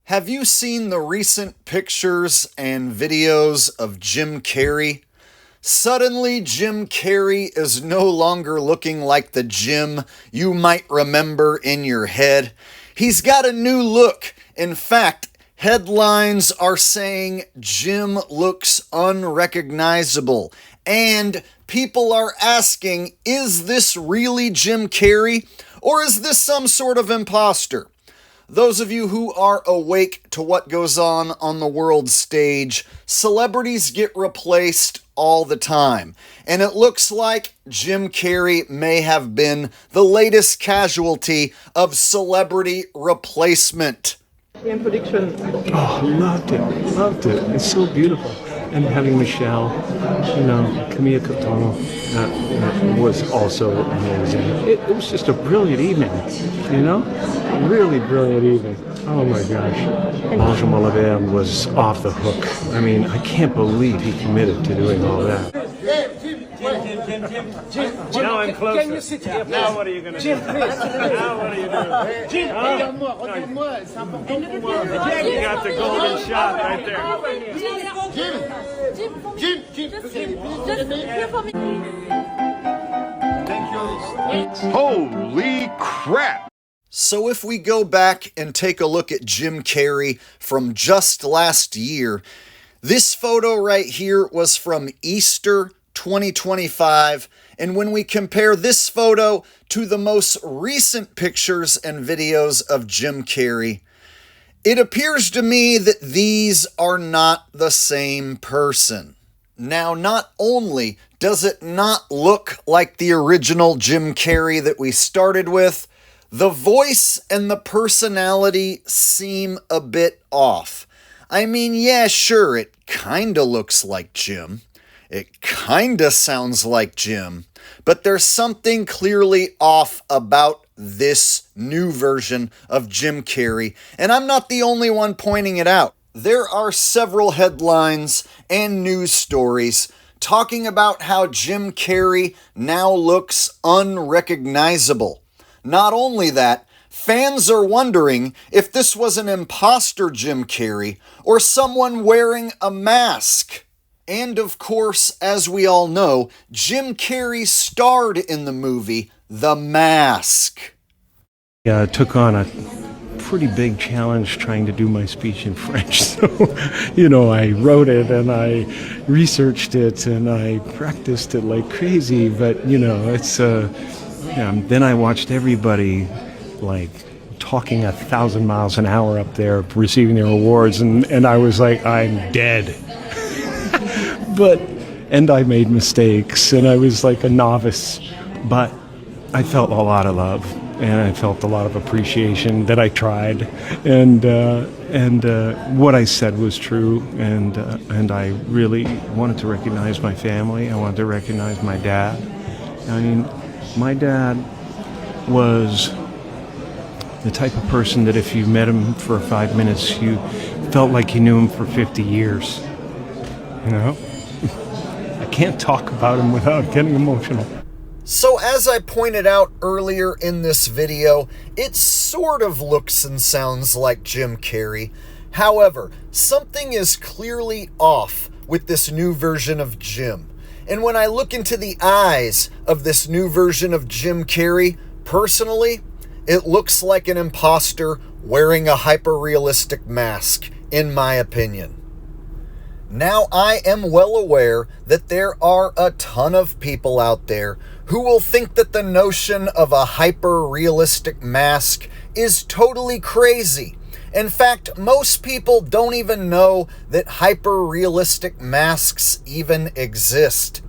Have you seen the recent pictures and videos of Jim Carrey? Suddenly, Jim Carrey is no longer looking like the Jim you might remember in your head. He's got a new look. In fact, headlines are saying Jim looks unrecognizable. And people are asking, is this really Jim Carrey? Or is this some sort of imposter? Those of you who are awake to what goes on the world stage, celebrities get replaced all the time. And it looks like Jim Carrey may have been the latest casualty of celebrity replacement. And prediction. Oh, loved it. It's so beautiful. And having Michelle, Camilla Cotono, that was also amazing. It was just a brilliant evening, really brilliant evening. Oh my gosh. Ange Malaver was off the hook. I mean, I can't believe he committed to doing all that. Jim, now I'm closer. Can you sit here? Now what are you going to do? Now what are you doing? Jim, regarde-moi, c'est important pour moi. You got the golden shot right there. Jim. Holy crap! So if we go back and take a look at Jim Carrey from just last year, this photo right here was from Easter 2025, and when we compare this photo to the most recent pictures and videos of Jim Carrey, it appears to me that these are not the same person. Now, not only does it not look like the original Jim Carrey that we started with, the voice and the personality seem a bit off. I mean, yeah, sure, it kinda looks like Jim. It kinda sounds like Jim, but there's something clearly off about this new version of Jim Carrey, and I'm not the only one pointing it out. There are several headlines and news stories talking about how Jim Carrey now looks unrecognizable. Not only that, fans are wondering if this was an imposter Jim Carrey or someone wearing a mask. And of course, as we all know, Jim Carrey starred in the movie The Mask. I took on a pretty big challenge trying to do my speech in French. So, I wrote it and I researched it and I practiced it like crazy. But, it's, then I watched everybody like talking 1,000 miles an hour up there, receiving their awards. And I was like, I'm dead. And I made mistakes, and I was like a novice, but I felt a lot of love, and I felt a lot of appreciation that I tried, and what I said was true, and I really wanted to recognize my family. I wanted to recognize my dad. I mean, my dad was the type of person that if you met him for 5 minutes, you felt like you knew him for 50 years, I can't talk about him without getting emotional. So as I pointed out earlier in this video, it sort of looks and sounds like Jim Carrey. However, something is clearly off with this new version of Jim. And when I look into the eyes of this new version of Jim Carrey, personally, it looks like an imposter wearing a hyperrealistic mask, in my opinion. Now, I am well aware that there are a ton of people out there who will think that the notion of a hyper-realistic mask is totally crazy. In fact, most people don't even know that hyper-realistic masks even exist.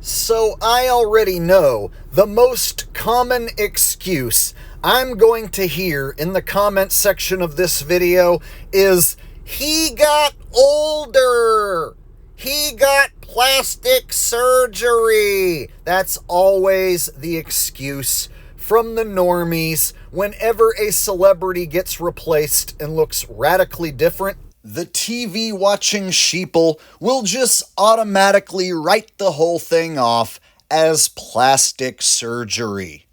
So I already know the most common excuse I'm going to hear in the comment section of this video is, he got older. He got plastic surgery. That's always the excuse from the normies whenever a celebrity gets replaced and looks radically different. The TV watching sheeple will just automatically write the whole thing off as plastic surgery.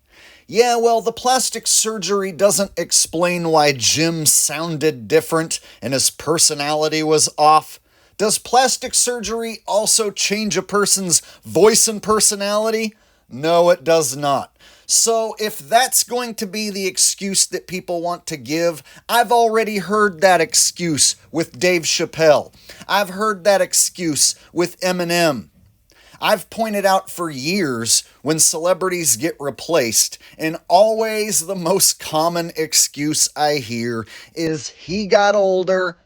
Yeah, well, the plastic surgery doesn't explain why Jim sounded different and his personality was off. Does plastic surgery also change a person's voice and personality? No, it does not. So if that's going to be the excuse that people want to give, I've already heard that excuse with Dave Chappelle. I've heard that excuse with Eminem. I've pointed out for years when celebrities get replaced, and always the most common excuse I hear is he got older,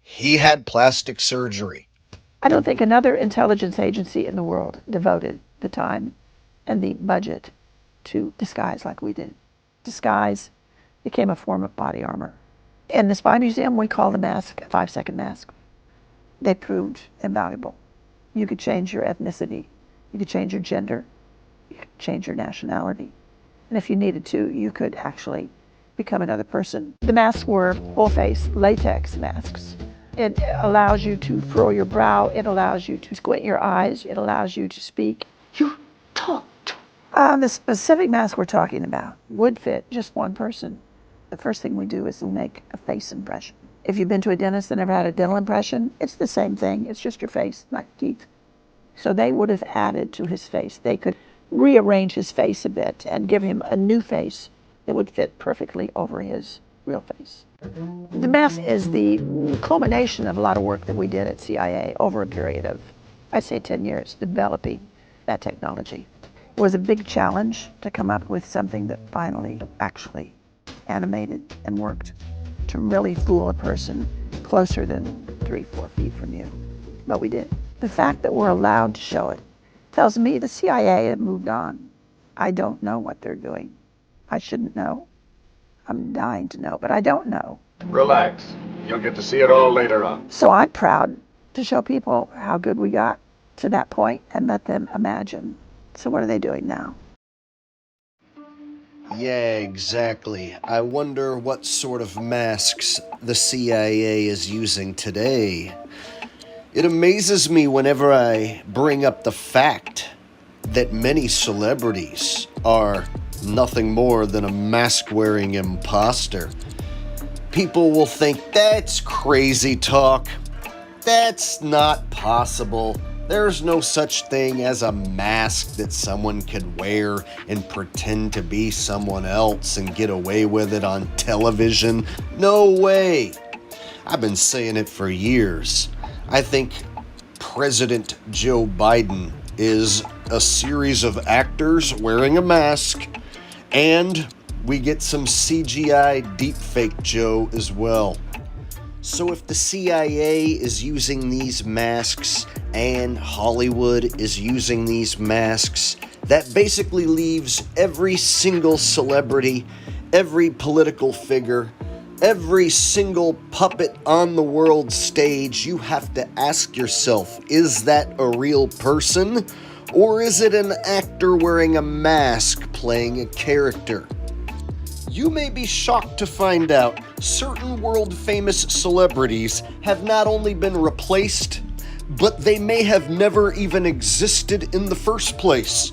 he had plastic surgery. I don't think another intelligence agency in the world devoted the time and the budget to disguise like we did. Disguise became a form of body armor. In the Spy Museum, we call the mask a 5-second mask. They proved invaluable. You could change your ethnicity, you could change your gender, you could change your nationality. And if you needed to, you could actually become another person. The masks were full-face latex masks. It allows you to furrow your brow, it allows you to squint your eyes, it allows you to speak. You talked. The specific mask we're talking about would fit just one person. The first thing we do is make a face impression. If you've been to a dentist and never had a dental impression, it's the same thing. It's just your face, not teeth. So they would have added to his face. They could rearrange his face a bit and give him a new face that would fit perfectly over his real face. The mask is the culmination of a lot of work that we did at CIA over a period of, I'd say 10 years, developing that technology. It was a big challenge to come up with something that finally actually animated and worked to really fool a person closer than 3-4 feet from you. But we did. The fact that we're allowed to show it tells me the CIA had moved on. I don't know what they're doing. I shouldn't know. I'm dying to know, but I don't know. Relax. You'll get to see it all later on. So I'm proud to show people how good we got to that point and let them imagine. So what are they doing now? Yeah, exactly. I wonder what sort of masks the CIA is using today. It amazes me whenever I bring up the fact that many celebrities are nothing more than a mask-wearing imposter. People will think, that's crazy talk. That's not possible. There's no such thing as a mask that someone could wear and pretend to be someone else and get away with it on television. No way. I've been saying it for years. I think President Joe Biden is a series of actors wearing a mask, and we get some CGI deepfake Joe as well. So if the CIA is using these masks and Hollywood is using these masks, that basically leaves every single celebrity, every political figure, every single puppet on the world stage. You have to ask yourself, is that a real person? Or is it an actor wearing a mask playing a character? You may be shocked to find out certain world-famous celebrities have not only been replaced, but they may have never even existed in the first place.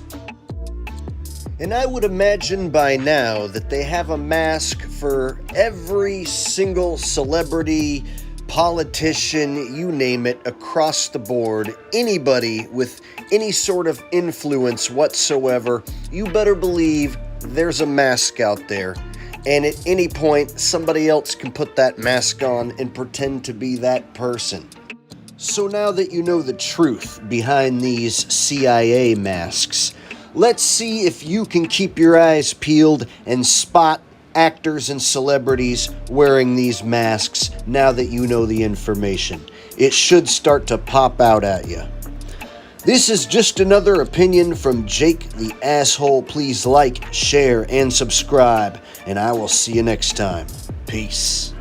And I would imagine by now that they have a mask for every single celebrity, politician, you name it, across the board. Anybody with any sort of influence whatsoever, you better believe there's a mask out there. And at any point, somebody else can put that mask on and pretend to be that person. So now that you know the truth behind these CIA masks, let's see if you can keep your eyes peeled and spot actors and celebrities wearing these masks now that you know the information. It should start to pop out at you. This is just another opinion from Jake the Asshole. Please like, share, and subscribe, and I will see you next time. Peace.